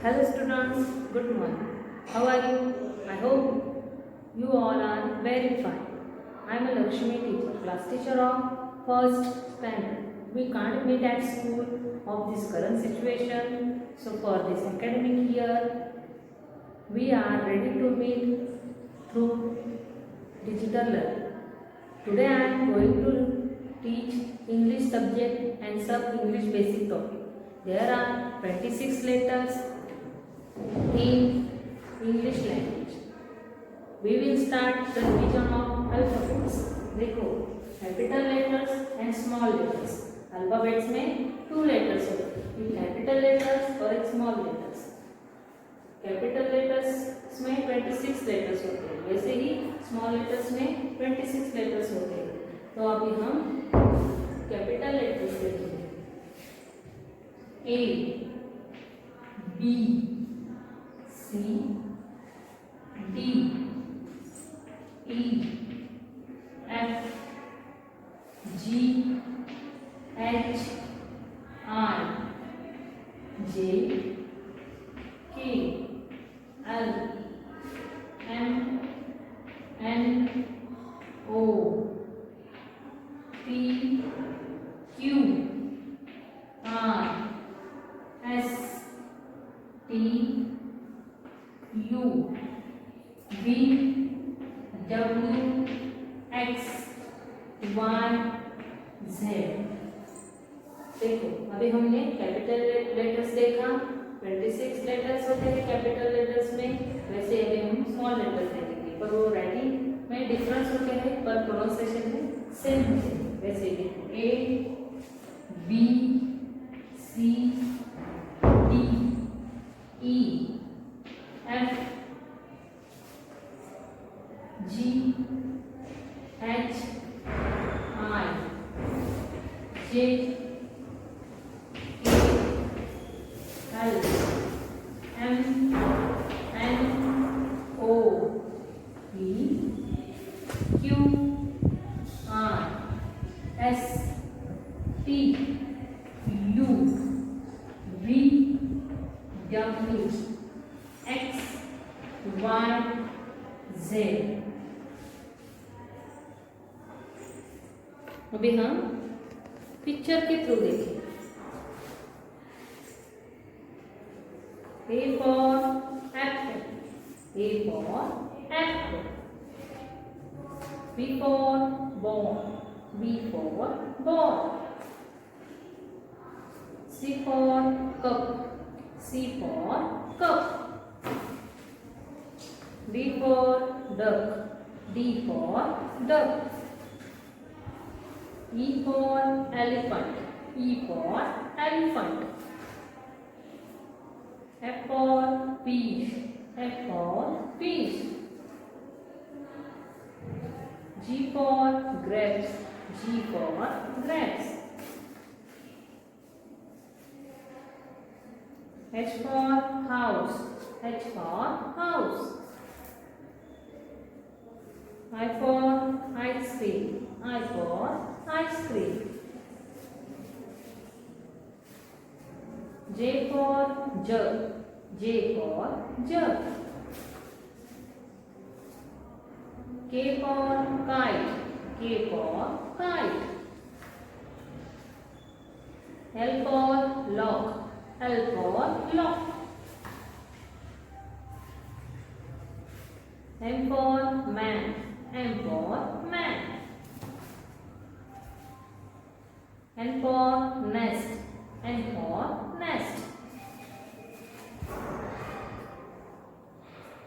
Hello students, good morning. How are you? I hope you all are very fine. I am a Lakshmi teacher, class teacher of first standard. We can't meet at school of this current situation. So for this academic year, we are ready to meet through digital learning. Today I am going to teach English subject and sub-English basic topic. There are 26 letters in English language. We will start the division of alphabets. देखो capital letters and small letters. Alphabets में 2 letters होते हैं, एक capital letters और एक small letters. Capital letters में 26 letters होते हैं, वैसे ही स्मॉल लेटर्स में 26 लेटर्स होते हैं. तो अभी हम कैपिटल लेटर्स देखेंगे. ए, B, C, D, E, F, G, H, I, J, K, L, M, N, O, P, Q, R, S, T, U, V, W, X, Y, Z. देखो अभी हमने कैपिटल लेटर्स देखा, 26 लेटर्स होते हैं कैपिटल लेटर्स में, वैसे अभी हम स्मॉल लेटर्स देखेंगे, पर वो राइटिंग में डिफरेंस होते हैं पर प्रोनाउंसिएशन में सेम होते हैं. वैसे देखो ए, B, C, D, E, F, G, H, I, J, K, L, M, N, O, P, Q, R, S, T, U, V, W, X, Y, Z. अभी हम पिक्चर के थ्रू देखें. A for apple, A for apple. B for ball, B for ball. C for cup, C for cup. D for duck, D for duck. E for elephant, E for elephant. F for fish, F for fish. G for grapes, G for grapes. H for house, H for house. I for ice cream, I for ice cream. J for jug, J for jug. K for kite, K for kite. L for lock, L for lock. M for man, M for man. N for nest, N for nest.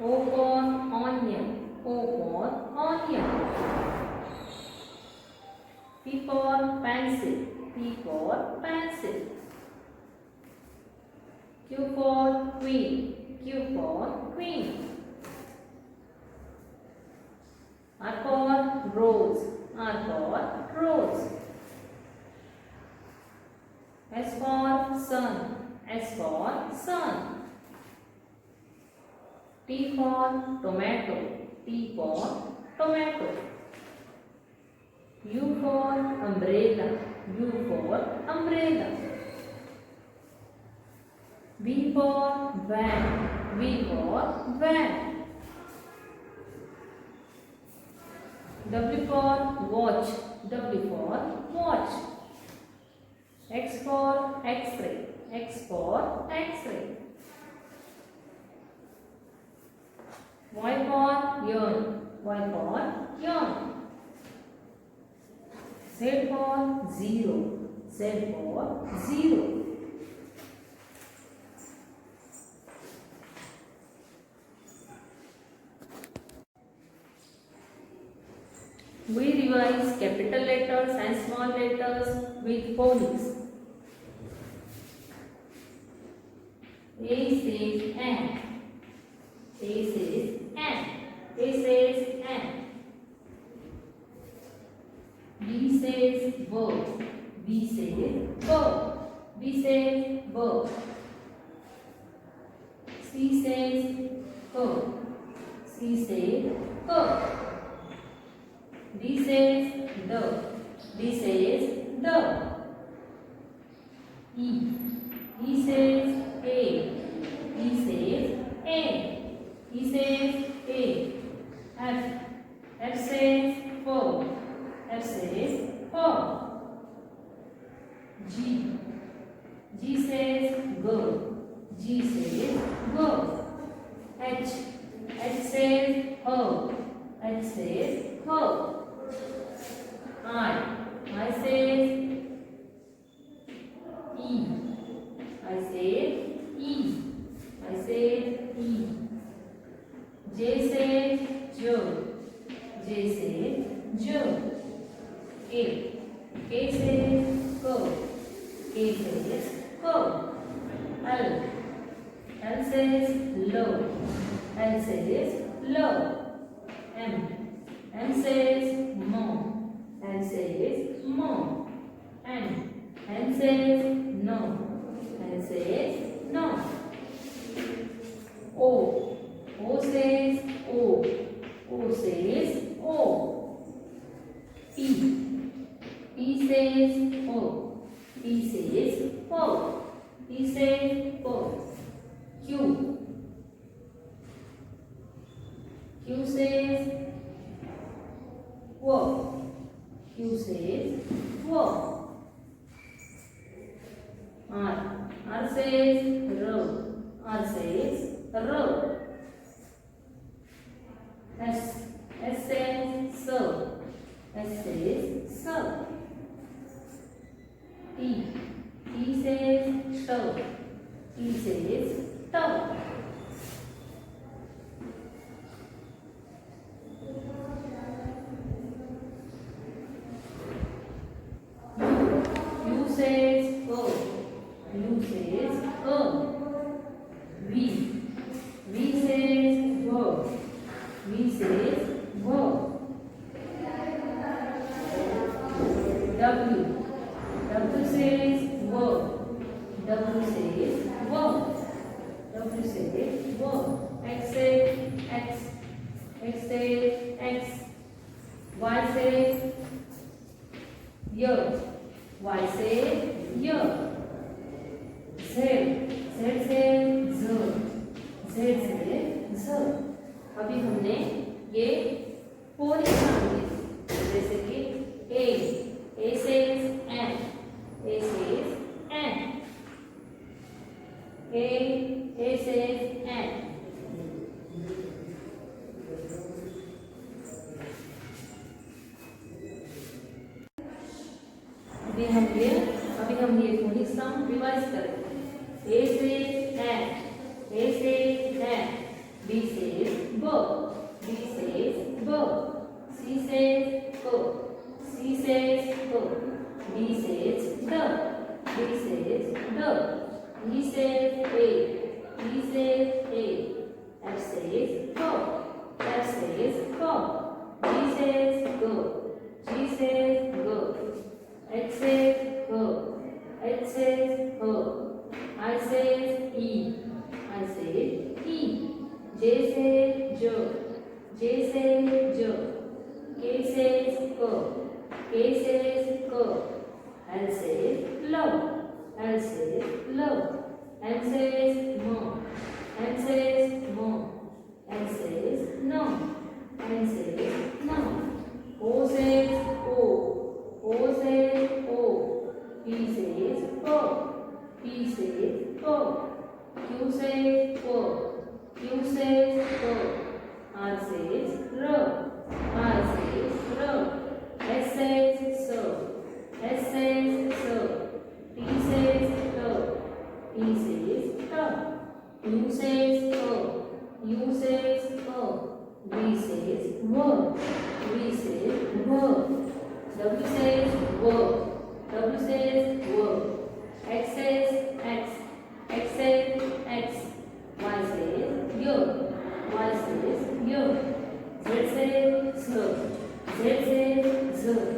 O for onion, O for onion. P for pencil, P for pencil. Q for queen, Q for queen. R for rose, R for rose. S for sun, S for sun. T for tomato, T for tomato. U for umbrella, U for umbrella. V for van. V for van. W for watch. W for watch. X for X-ray. X for X-ray. Y for yarn. Y for yarn. Z for zero. Z for zero. We revise capital letters and small letters with phonics. A says and. A says and. A says and. B says verb. B says verb. B says verb. C says curve. C says curve. D says the. D says the. E. E says a. E says a. E says a. F. F says for. F says for. G. G says go. G says go. H. H says her. H says her. I says E. I says E. I says E. J says Joe. J says Joe. K. K says go. K says go. L. L says low. L says low. M. M says more. M says more. N. N says no. N says no. O. O says O. O says O. P. P says O. P says O. P says O. Q. Q says work. Q says work. R. R says row. R says row. S. S says serve. S says serve. T. T says toe. T says toe. U says go. U says go. V. V says go. V says go. W. W says go. W says go. W says go. X says X. X says X. Y says year. Y says year. Z. Z says Z. Z says Z. अभी हमने ये four example जैसे कि A says and. A says and. A says and. अभी हम ये phonic sound revise करेंगे. A says and. A says and. B says go. B says go. C says go. C says go. D says the. D says the. E says a. E says a. F says go. F says go. G says go. G says go. H says go. H says go. I says E. I says E. J says Jo. J says Jo. K says go. K says go. L says low. L says low. M says mo. U says O. U says O. R says R. R says R. S says so. S says so. T says to. T says to. U says O. U says O. V says wo. V says wo. W says wo. W says wo. X says X. X says X. Y says yo. Y says yo. Z says Z. Z says Z.